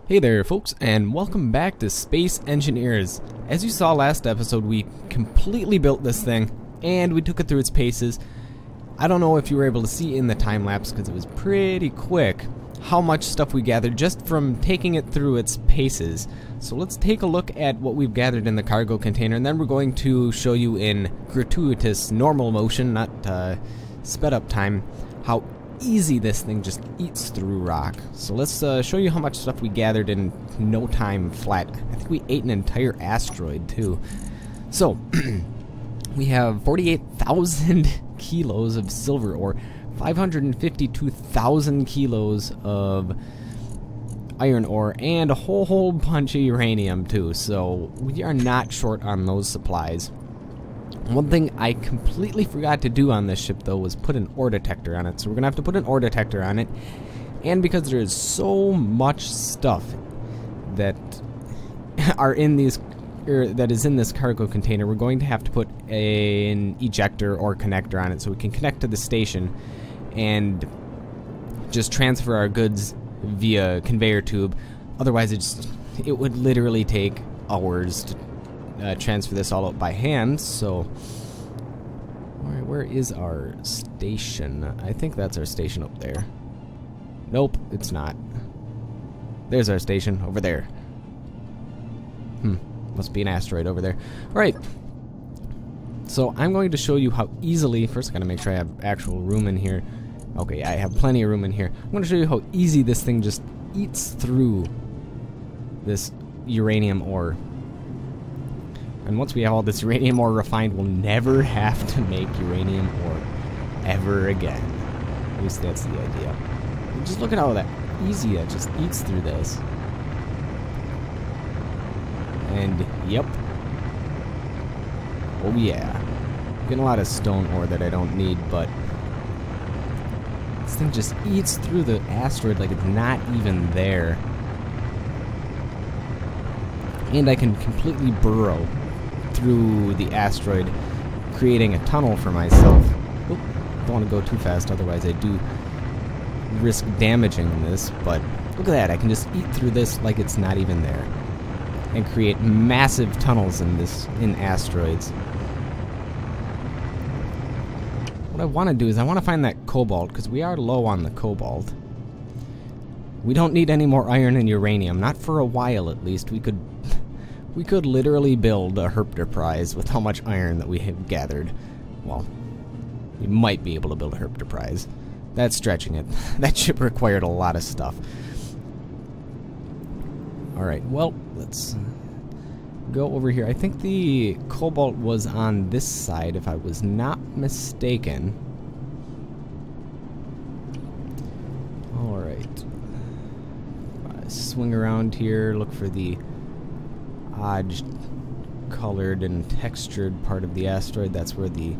Hey there folks, and welcome back to Space Engineers. As you saw last episode, we completely built this thing, and we took it through its paces. I don't know if you were able to see in the time-lapse, because it was pretty quick, how much stuff we gathered just from taking it through its paces. So let's take a look at what we've gathered in the cargo container, and then we're going to show you in gratuitous normal motion, not sped up time, how easy this thing just eats through rock. So let's show you how much stuff we gathered in no time flat. I think we ate an entire asteroid too. So we have 48,000 kilos of silver ore, 552,000 kilos of iron ore, and a whole bunch of uranium too. So we are not short on those supplies. One thing I completely forgot to do on this ship, though, was put an ore detector on it. So we're going to have to put an ore detector on it. And because there is so much stuff that are in these, that is in this cargo container, we're going to have to put an ejector or connector on it so we can connect to the station and just transfer our goods via conveyor tube. Otherwise, it would literally take hours to transfer this all out by hand. So where is our station? I think that's our station up there. Nope, it's not. There's our station over there. Must be an asteroid over there. Alright, so I'm going to show you how easily, first I gotta make sure I have actual room in here. Okay, I have plenty of room in here. I'm going to show you how easy this thing just eats through this uranium ore. And once we have all this uranium ore refined, we'll never have to make uranium ore ever again. At least that's the idea. And just look at how that easy that just eats through this. And yep. Oh yeah. Getting a lot of stone ore that I don't need, but this thing just eats through the asteroid like it's not even there. And I can completely burrow through the asteroid, creating a tunnel for myself. Oop, don't want to go too fast, otherwise I do risk damaging this, but look at that, I can just eat through this like it's not even there and create massive tunnels in asteroids. What I want to do is I want to find that cobalt, because we are low on the cobalt. We don't need any more iron and uranium, not for a while at least. We could literally build a Herpter with how much iron that we have gathered. Well, we might be able to build a Herpter. That's stretching it. That ship required a lot of stuff. Alright, well, let's go over here. I think the cobalt was on this side, if I was not mistaken. Alright. Swing around here, look for the odd colored and textured part of the asteroid. That's where the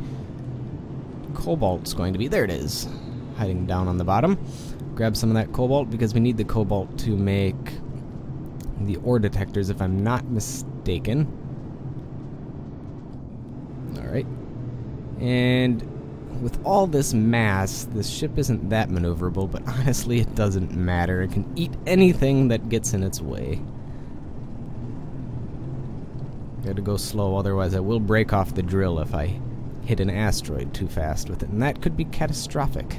cobalt's going to be. There it is, hiding down on the bottom. Grab some of that cobalt because we need the cobalt to make the ore detectors, if I'm not mistaken. Alright. And with all this mass, this ship isn't that maneuverable, but honestly it doesn't matter. It can eat anything that gets in its way. Gotta go slow, otherwise I will break off the drill if I hit an asteroid too fast with it, and that could be catastrophic.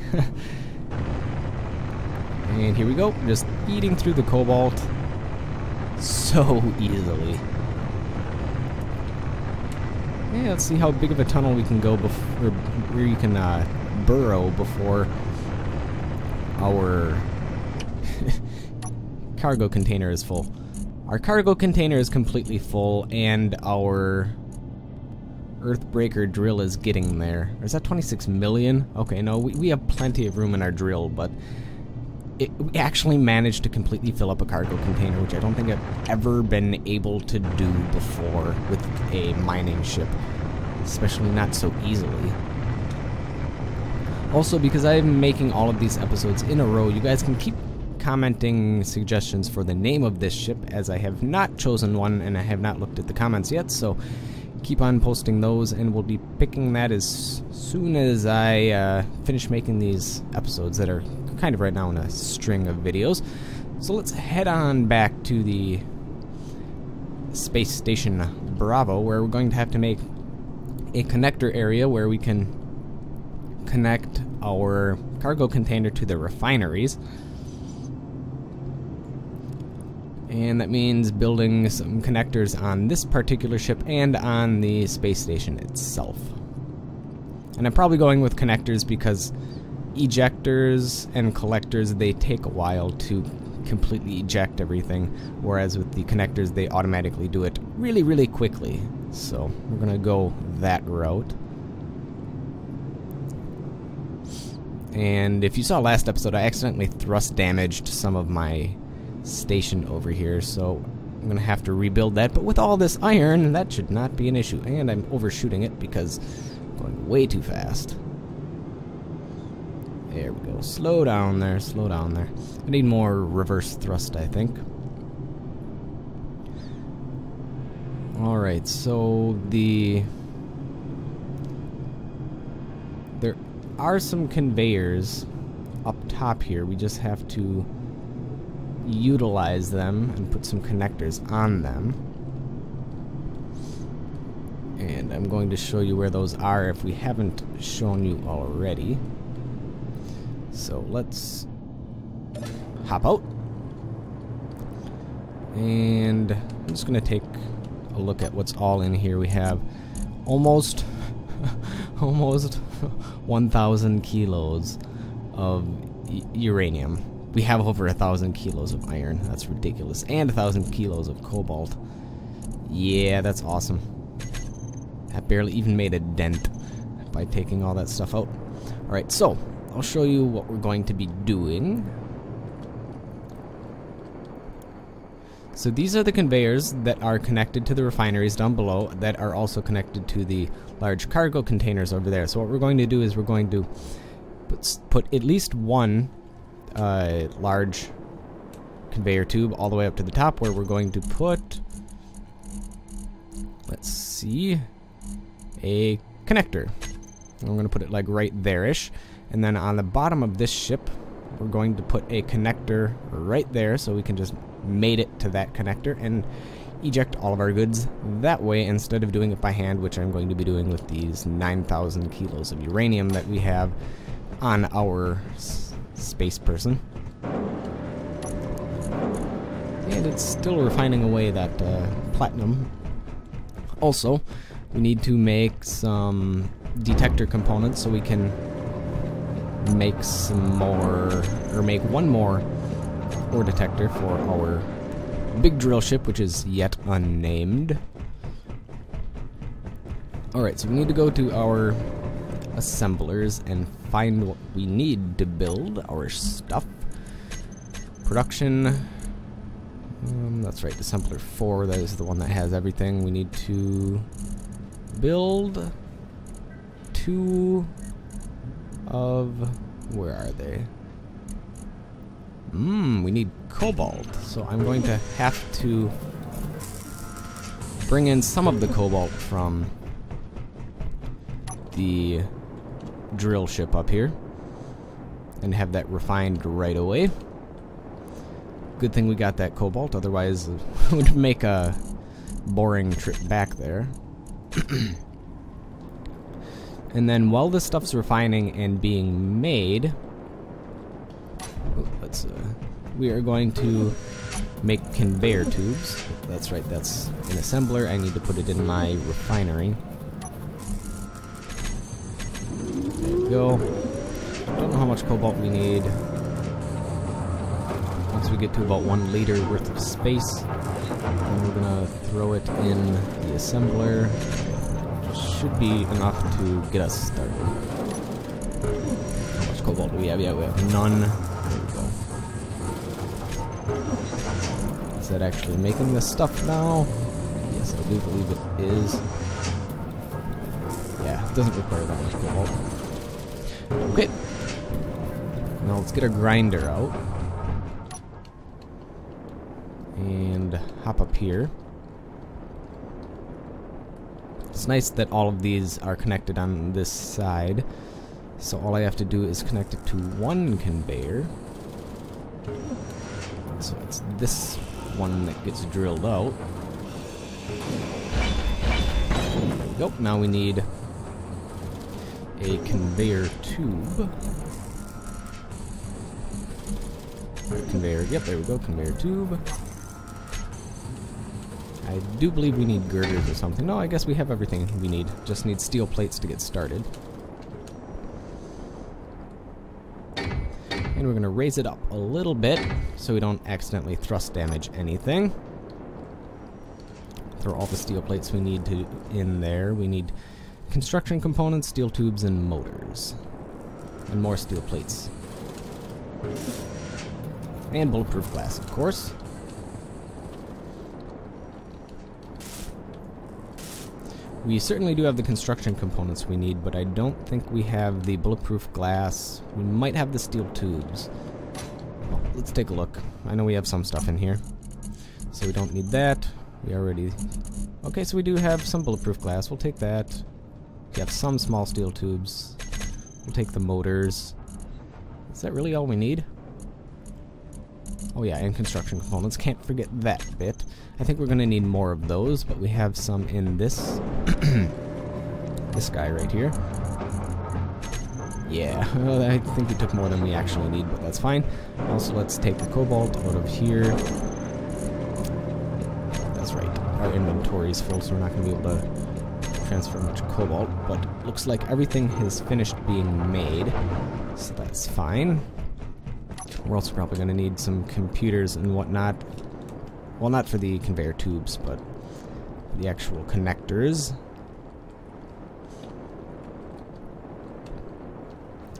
And here we go, just eating through the cobalt so easily. Yeah, let's see how big of a tunnel we can go before, where you can burrow before our cargo container is full. Our cargo container is completely full, and our Earthbreaker drill is getting there. Or is that 26 million? Okay, no, we have plenty of room in our drill, but we actually managed to completely fill up a cargo container, which I don't think I've ever been able to do before with a mining ship, especially not so easily. Also, because I'm making all of these episodes in a row, you guys can keep commenting suggestions for the name of this ship, as I have not chosen one and I have not looked at the comments yet, so keep on posting those and we'll be picking that as soon as I finish making these episodes that are kind of right now in a string of videos. So let's head on back to the space station Bravo, where we're going to have to make a connector area where we can connect our cargo container to the refineries. And that means building some connectors on this particular ship and on the space station itself. And I'm probably going with connectors because ejectors and collectors, they take a while to completely eject everything, whereas with the connectors, they automatically do it really, really quickly. So we're going to go that route. And if you saw last episode, I accidentally thrust damaged some of my station over here, so I'm going to have to rebuild that. But with all this iron, that should not be an issue. And I'm overshooting it because I'm going way too fast. There we go. Slow down there, slow down there. I need more reverse thrust, I think. Alright, so there are some conveyors up top here. We just have to utilize them and put some connectors on them. And I'm going to show you where those are if we haven't shown you already. So let's hop out. And I'm just going to take a look at what's all in here. We have almost 1,000 kilos of uranium. We have over 1,000 kilos of iron. That's ridiculous. And 1,000 kilos of cobalt. Yeah, that's awesome. That barely even made a dent by taking all that stuff out. Alright, so I'll show you what we're going to be doing. So these are the conveyors that are connected to the refineries down below that are also connected to the large cargo containers over there. So what we're going to do is we're going to put at least one large conveyor tube all the way up to the top, where we're going to put, let's see, a connector. And we're going to put it like right there-ish. And then on the bottom of this ship, we're going to put a connector right there, so we can just mate it to that connector and eject all of our goods that way instead of doing it by hand, which I'm going to be doing with these 9,000 kilos of uranium that we have on our space person. And it's still refining away that platinum. Also, we need to make some detector components so we can make some more, or make one more ore detector for our big drill ship, which is yet unnamed. Alright, so we need to go to our assemblers and find what we need to build our stuff. Production. That's right, assembler 4, that is the one that has everything. We need to build 2 of, where are they? We need cobalt, so I'm going to have to bring in some of the cobalt from the drill ship up here and have that refined right away. Good thing we got that cobalt, otherwise it would make a boring trip back there. And then while this stuff's refining and being made, we are going to make conveyor tubes. That's right, that's an assembler. I need to put it in my refinery. There we go. Don't know how much cobalt we need. Once we get to about 1 liter worth of space, then we're gonna throw it in the assembler. Should be enough to get us started. How much cobalt do we have? Yeah, we have none. There we go. Is that actually making this stuff now? Yes, I do believe it is. Yeah, it doesn't require that much cobalt. Okay. Now let's get our grinder out. And hop up here. It's nice that all of these are connected on this side, so all I have to do is connect it to one conveyor. So it's this one that gets drilled out. There we go. Now we need a conveyor tube. Conveyor, yep, there we go, conveyor tube. I do believe we need girders or something. No, I guess we have everything we need. Just need steel plates to get started. And we're going to raise it up a little bit so we don't accidentally thrust damage anything. Throw all the steel plates we need to in there. We need construction components, steel tubes, and motors. And more steel plates. And bulletproof glass, of course. We certainly do have the construction components we need, but I don't think we have the bulletproof glass. We might have the steel tubes. Well, let's take a look. I know we have some stuff in here. So we don't need that. We already... Okay, so we do have some bulletproof glass. We'll take that. We have some small steel tubes. We'll take the motors. Is that really all we need? Oh yeah, and construction components. Can't forget that bit. I think we're going to need more of those, but we have some in this this guy right here. Yeah, well, I think we took more than we actually need, but that's fine. Also, let's take the cobalt out of here. That's right. Our inventory is full, so we're not going to be able to transfer much cobalt, but looks like everything has finished being made, so that's fine. We're also probably going to need some computers and whatnot. Well, not for the conveyor tubes, but the actual connectors.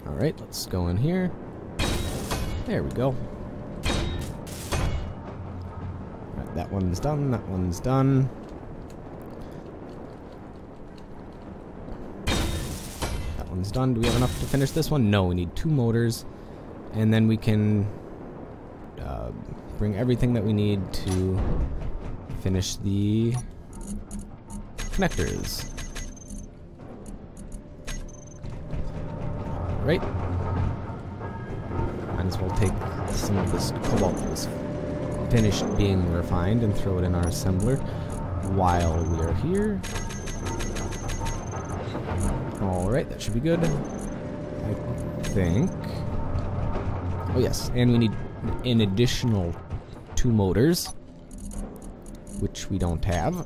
Alright, let's go in here. There we go. Right, that one's done, that one's done. That one's done. Do we have enough to finish this one? No, we need 2 motors. And then we can bring everything that we need to finish the connectors. Right. Might as well take some of this cobalt that was finished being refined and throw it in our assembler while we are here. Alright, that should be good. I think. Oh yes, and we need an additional 2 motors, which we don't have.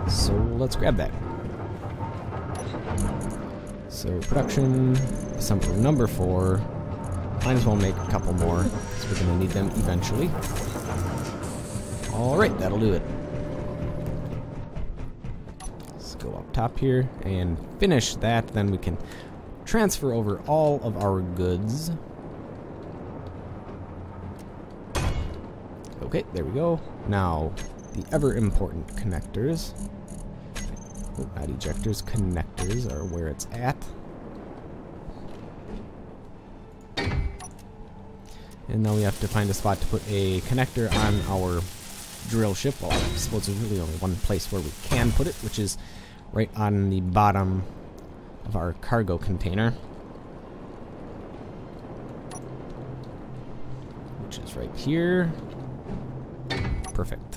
So let's grab that. So production, assembler number 4. Might as well make a couple more, because we're going to need them eventually. Alright, that'll do it. Let's go up top here and finish that, then we can transfer over all of our goods. Okay, there we go. Now, the ever important connectors. Oh, not ejectors, connectors are where it's at. And now we have to find a spot to put a connector on our drill ship. Well, I suppose there's really only one place where we can put it, which is right on the bottom of our cargo container, which is right here. Perfect.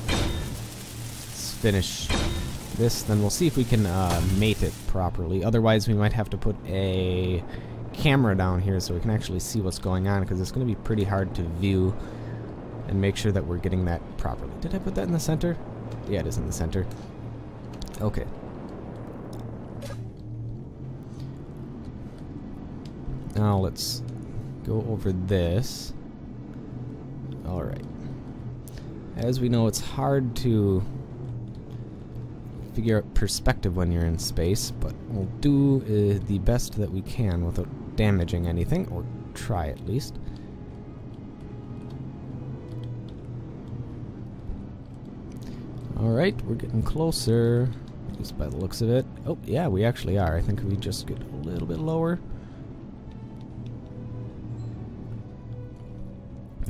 Let's finish this, then we'll see if we can mate it properly. Otherwise, we might have to put a camera down here so we can actually see what's going on, because it's going to be pretty hard to view and make sure that we're getting that properly. Did I put that in the center? Yeah, it is in the center. Okay. Now let's go over this. Alright. As we know, it's hard to figure out perspective when you're in space, but we'll do the best that we can without damaging anything, or try at least. Alright, we're getting closer, at least by the looks of it. Oh, yeah, we actually are. I think we just get a little bit lower.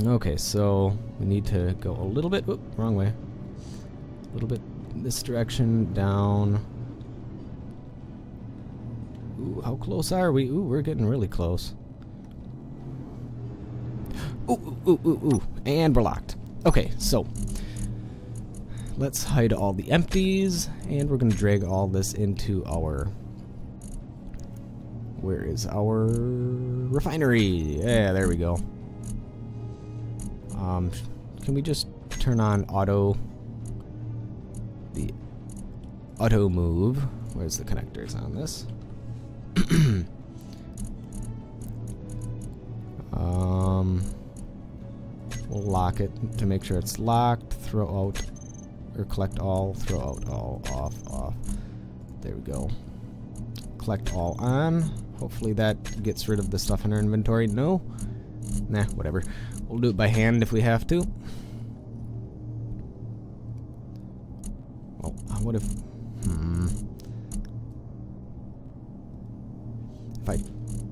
Okay, so we need to go a little bit, oop, wrong way. A little bit this direction, down. Ooh, how close are we? Ooh, we're getting really close. Ooh, ooh, ooh, ooh. And we're locked. Okay, so let's hide all the empties, and we're going to drag all this into our... Where is our refinery? Yeah, there we go. Can we just turn on auto... The auto move? Where's the connectors on this? We'll lock it to make sure it's locked. Throw out, or collect all. Throw out all. Off, off. There we go. Collect all on. Hopefully that gets rid of the stuff in our inventory. No? Nah, whatever. We'll do it by hand if we have to. Oh, what if... If I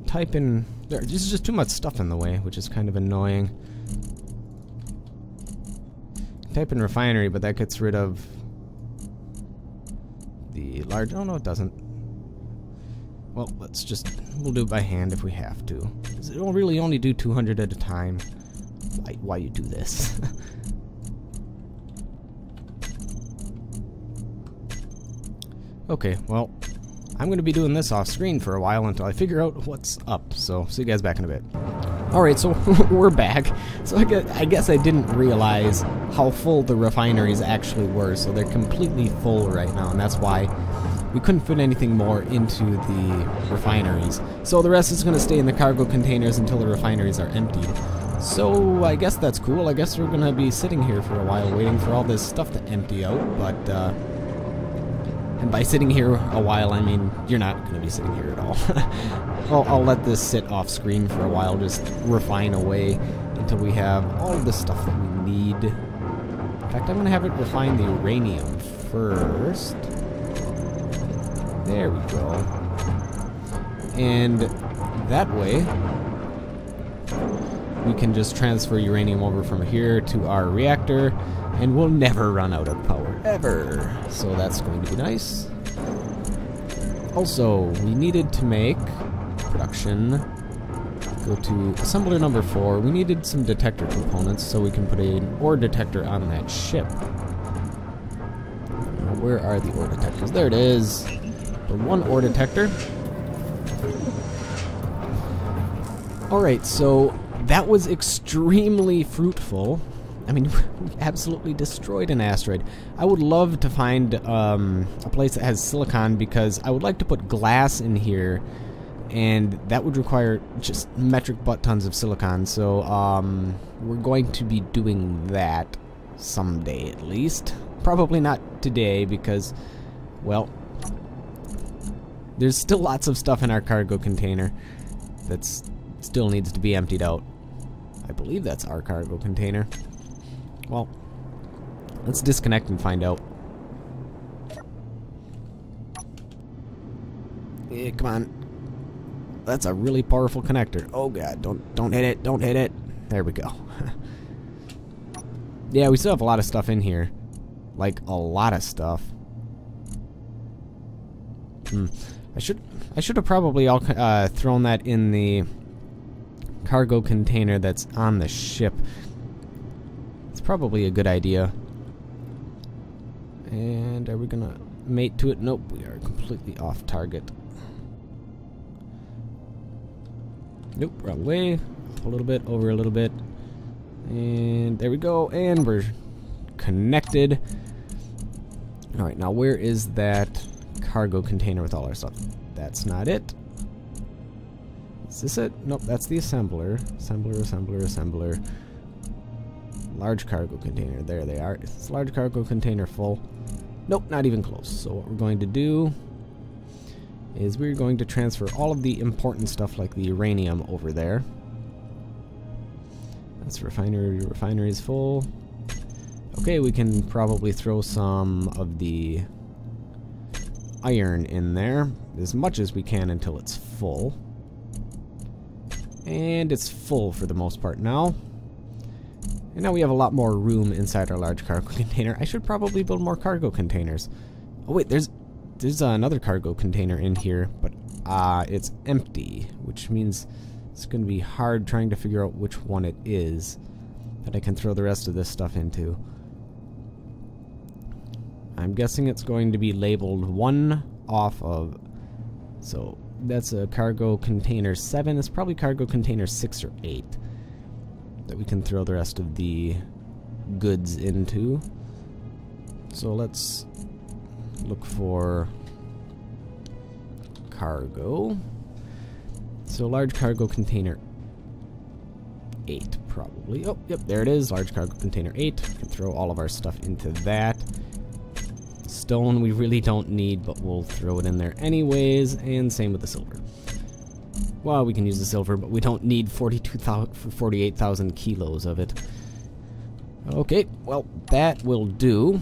type in... There's just too much stuff in the way, which is kind of annoying. Type in refinery, but that gets rid of the large... Oh, no, it doesn't. Well, let's just... We'll do it by hand if we have to. It'll really only do 200 at a time. Why you do this? Okay, well, I'm going to be doing this off screen for a while until I figure out what's up. So, see you guys back in a bit. Alright, so we're back. So I guess I didn't realize how full the refineries actually were. So they're completely full right now, and that's why we couldn't fit anything more into the refineries. So the rest is going to stay in the cargo containers until the refineries are emptied. So I guess that's cool. I guess we're going to be sitting here for a while waiting for all this stuff to empty out, but... And by sitting here a while, I mean you're not going to be sitting here at all. I'll let this sit off screen for a while, just refine away until we have all of the stuff that we need. In fact, I'm going to have it refine the uranium first. There we go. And that way, we can just transfer uranium over from here to our reactor, and we'll never run out of power, ever. So that's going to be nice. Also, we needed to make production, go to assembler number 4. We needed some detector components so we can put an ore detector on that ship. Where are the ore detectors? There it is. The one ore detector. Alright, so that was extremely fruitful. I mean, we absolutely destroyed an asteroid. I would love to find a place that has silicon, because I would like to put glass in here, and that would require just metric butt tons of silicon. So we're going to be doing that someday at least. Probably not today because, well, there's still lots of stuff in our cargo container that still needs to be emptied out. I believe that's our cargo container. Well, let's disconnect and find out. Yeah, come on. That's a really powerful connector. Oh god, don't hit it, don't hit it. There we go. Yeah, we still have a lot of stuff in here. Like a lot of stuff. I should have probably thrown that in the cargo container that's on the ship. It's probably a good idea. And are we gonna mate to it? Nope, we are completely off target. Nope, wrong way. Up a little bit, over a little bit. And there we go, and we're connected. Alright, now where is that cargo container with all our stuff? That's not it. Is this it? Nope, that's the assembler. Assembler. Large cargo container. There they are. Is this large cargo container full? Nope, not even close. So what we're going to do is we're going to transfer all of the important stuff like the uranium over there. That's refinery. Refinery is full. Okay, we can probably throw some of the iron in there, as much as we can until it's full. And it's full for the most part now. And now we have a lot more room inside our large cargo container. I should probably build more cargo containers. Oh wait, there's another cargo container in here, but it's empty, which means It's going to be hard trying to figure out which one it is that I can throw the rest of this stuff into. I'm guessing it's going to be labeled 1 off of... So that's a cargo container 7. It's probably cargo container 6 or 8 that we can throw the rest of the goods into. So let's look for cargo. So large cargo container 8 probably. Oh, yep, there it is. Large cargo container 8. We can throw all of our stuff into that. Stone we really don't need, but we'll throw it in there anyways, and same with the silver. Well, we can use the silver, but we don't need 48,000 kilos of it. Okay, well, that will do.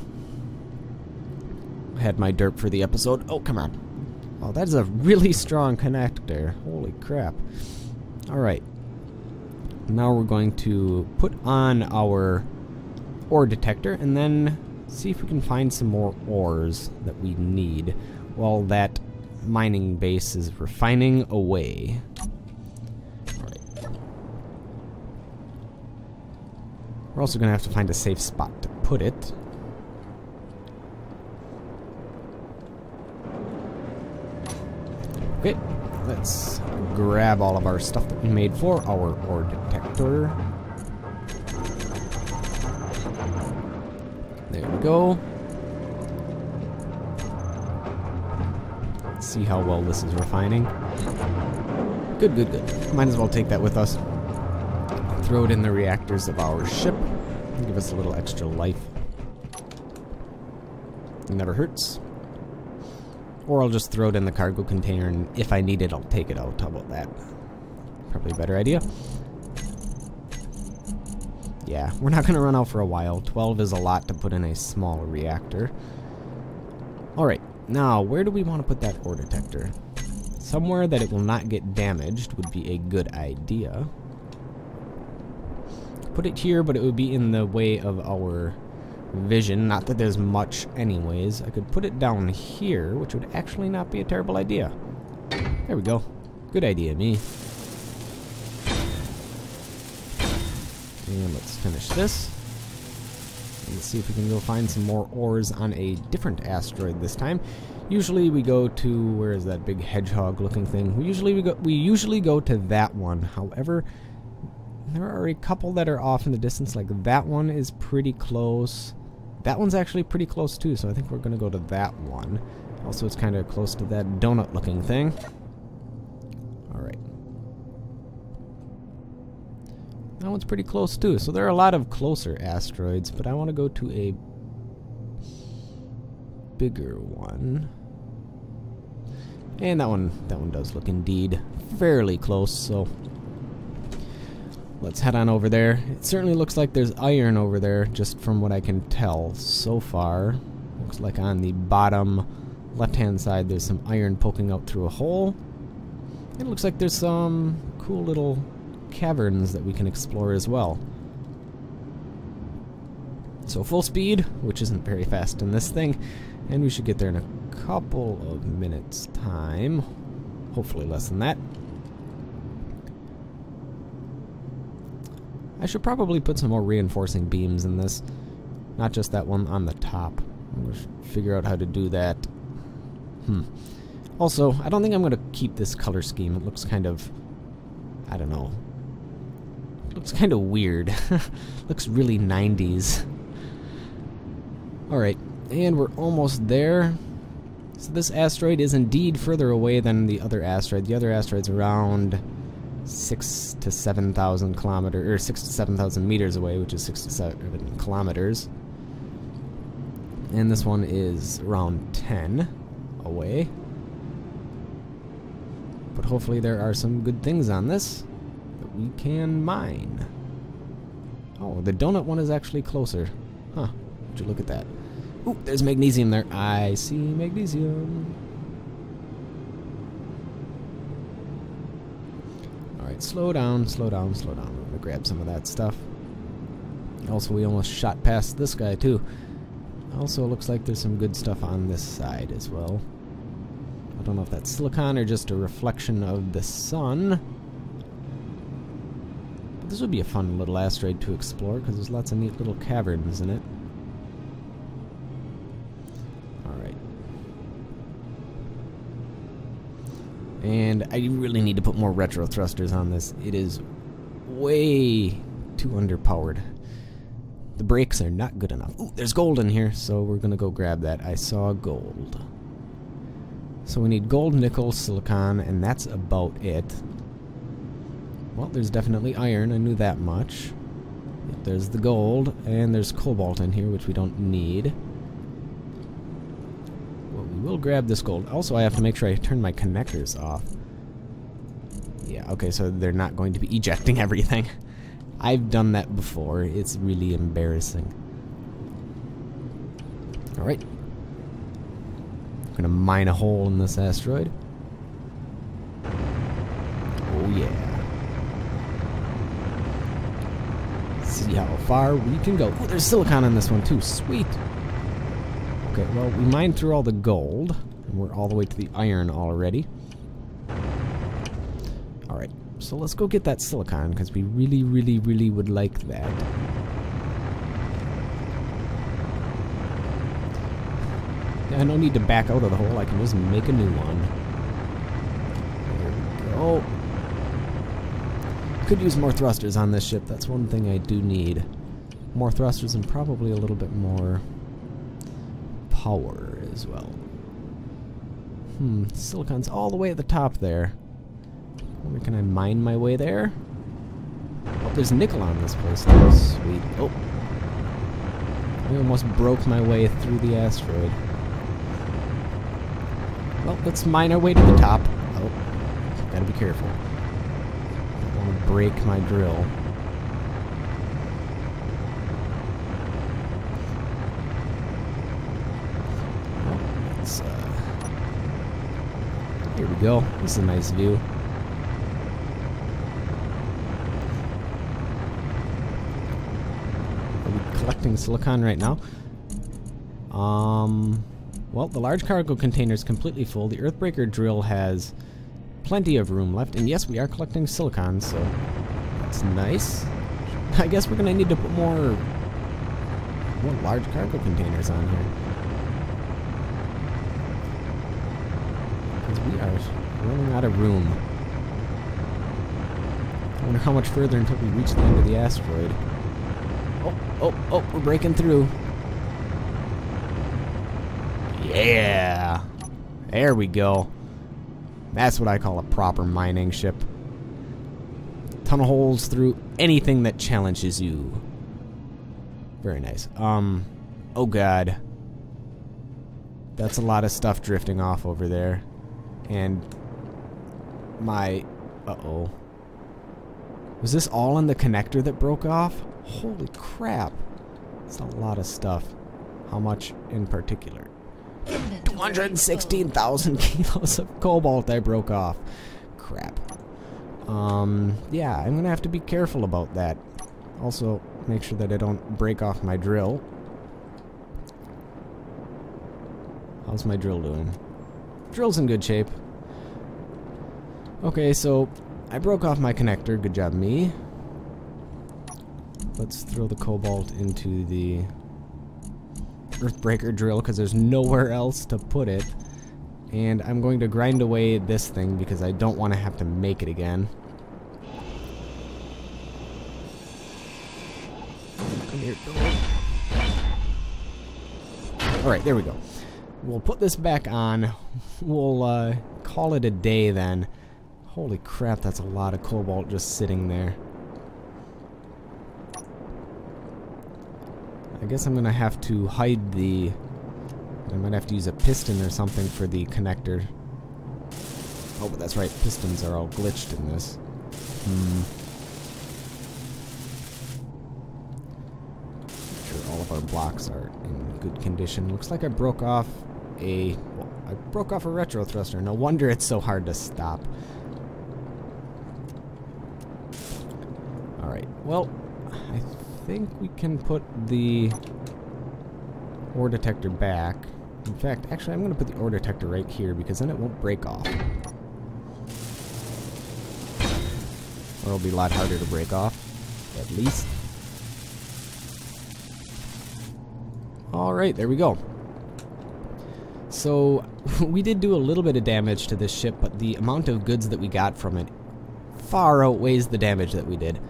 I had my derp for the episode. Oh, come on. Oh, that is a really strong connector. Holy crap. Alright. Now we're going to put on our ore detector, and then see if we can find some more ores that we need while that mining base is refining away. Alright. We're also going to have to find a safe spot to put it. Okay, let's grab all of our stuff that we made for our ore detector. There we go. Let's see how well this is refining. Good, good, good. Might as well take that with us. Throw it in the reactors of our ship. Give us a little extra life. It never hurts. Or I'll just throw it in the cargo container, and if I need it, I'll take it out. How about that? Probably a better idea. Yeah, we're not going to run out for a while. 12 is a lot to put in a small reactor. Alright, now, where do we want to put that ore detector? Somewhere that it will not get damaged would be a good idea. Put it here, but it would be in the way of our vision. Not that there's much anyways. I could put it down here, which would actually not be a terrible idea. There we go. Good idea, me. And let's finish this. And let's see if we can go find some more ores on a different asteroid this time. Usually we go to, where is that big hedgehog looking thing? We usually go to that one. However, there are a couple that are off in the distance. Like that one is pretty close. That one's actually pretty close too, so I think we're gonna go to that one. Also, it's kind of close to that donut looking thing. Alright. That one's pretty close too. So there are a lot of closer asteroids, but I want to go to a bigger one. And that one does look indeed fairly close, so let's head on over there. It certainly looks like there's iron over there, just from what I can tell so far. Looks like on the bottom left-hand side there's some iron poking out through a hole. It looks like there's some cool little caverns that we can explore as well. So full speed, which isn't very fast in this thing, and we should get there in a couple of minutes time. Hopefully less than that. I should probably put some more reinforcing beams in this. Not just that one on the top. I'm going to figure out how to do that. Also, I don't think I'm going to keep this color scheme. It looks kind of... I don't know. It looks kind of weird. Looks really 90s. Alright, and we're almost there. So this asteroid is indeed further away than the other asteroid. The other asteroid's around 6,000 to 7,000 kilometers, or 6,000 to 7,000 meters away, which is 6 to 7 kilometers. And this one is around 10 away. But hopefully there are some good things on this that we can mine. Oh, the donut one is actually closer. Huh, would you look at that. Ooh, there's magnesium there. I see magnesium. Alright, slow down, slow down, slow down. I'm gonna grab some of that stuff. Also, we almost shot past this guy, too. Also, it looks like there's some good stuff on this side as well. I don't know if that's silicon or just a reflection of the sun. This would be a fun little asteroid to explore because there's lots of neat little caverns in it. Alright. And I really need to put more retro thrusters on this. It is way too underpowered. The brakes are not good enough. Ooh, there's gold in here, so we're gonna go grab that. I saw gold. So we need gold, nickel, silicon, and that's about it. Well, there's definitely iron, I knew that much. There's the gold, and there's cobalt in here, which we don't need. Well, we will grab this gold. Also, I have to make sure I turn my connectors off. Yeah, okay, so they're not going to be ejecting everything. I've done that before. It's really embarrassing. Alright. I'm gonna mine a hole in this asteroid. Oh yeah. See how far we can go. Oh, there's silicon on this one too. Sweet. Okay, well, we mined through all the gold, and we're all the way to the iron already. Alright, so let's go get that silicon, because we really, really, really would like that. I don't need to back out of the hole, I can just make a new one. There we go. Could use more thrusters on this ship, that's one thing I do need. More thrusters and probably a little bit more power as well. Silicon's all the way at the top there. Can I mine my way there? Oh, there's nickel on this place. Oh, sweet. Oh. I almost broke my way through the asteroid. Well, let's mine our way to the top. Oh, gotta be careful. Don't want to break my drill. Oh, let's, here we go. This is a nice view. Collecting silicon right now. Well, the large cargo container is completely full. The Earthbreaker drill has plenty of room left. And yes, we are collecting silicon, so that's nice. I guess we're going to need to put more large cargo containers on here. Because we are running out of room. I wonder how much further until we reach the end of the asteroid. Oh, we're breaking through. Yeah. There we go. That's what I call a proper mining ship. Ton of holes through anything that challenges you. Very nice. Oh god. That's a lot of stuff drifting off over there. And my... Uh-oh. Was this all in the connector that broke off? Holy crap. That's a lot of stuff. How much in particular? 216,000 kilos of cobalt I broke off. Crap. Yeah, I'm gonna have to be careful about that. Also, make sure that I don't break off my drill. How's my drill doing? Drill's in good shape. Okay, so I broke off my connector. Good job, me. Let's throw the cobalt into the Earthbreaker drill because there's nowhere else to put it. And I'm going to grind away this thing because I don't want to have to make it again. Come here, alright, there we go. We'll put this back on. We'll call it a day then. Holy crap, that's a lot of cobalt just sitting there. I guess I'm gonna have to hide the... I might have to use a piston or something for the connector. Oh, but that's right, pistons are all glitched in this. Make sure all of our blocks are in good condition. Looks like I broke off a... Well, I broke off a retro thruster. No wonder it's so hard to stop. Alright, well, I think we can put the ore detector back. In fact, actually, I'm going to put the ore detector right here because then it won't break off. Or it'll be a lot harder to break off. at least. Alright, there we go. So, we did do a little bit of damage to this ship, but the amount of goods that we got from it far outweighs the damage that we did.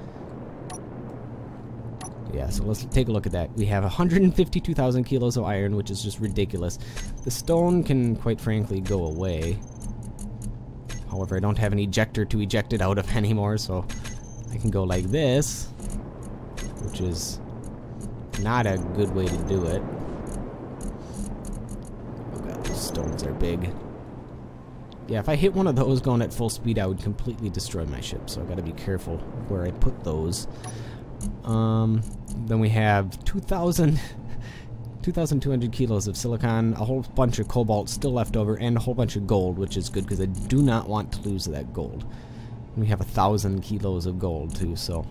Yeah, so let's take a look at that. We have 152,000 kilos of iron, which is just ridiculous. The stone can, quite frankly, go away. However, I don't have an ejector to eject it out of anymore, so I can go like this, which is not a good way to do it. Oh god, those stones are big. Yeah, if I hit one of those going at full speed, I would completely destroy my ship, so I gotta be careful where I put those. Then we have 2,200 kilos of silicon, a whole bunch of cobalt still left over, and a whole bunch of gold, which is good because I do not want to lose that gold. We have 1,000 kilos of gold too, so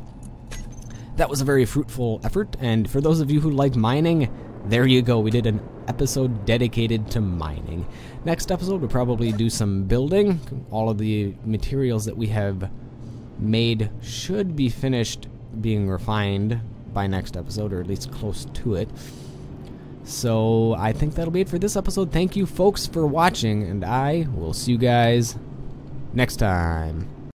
that was a very fruitful effort. And for those of you who like mining, there you go. We did an episode dedicated to mining. Next episode, we'll probably do some building. All of the materials that we have made should be finished being refined by next episode, or at least close to it. So I think that'll be it for this episode. Thank you folks for watching, and I will see you guys next time.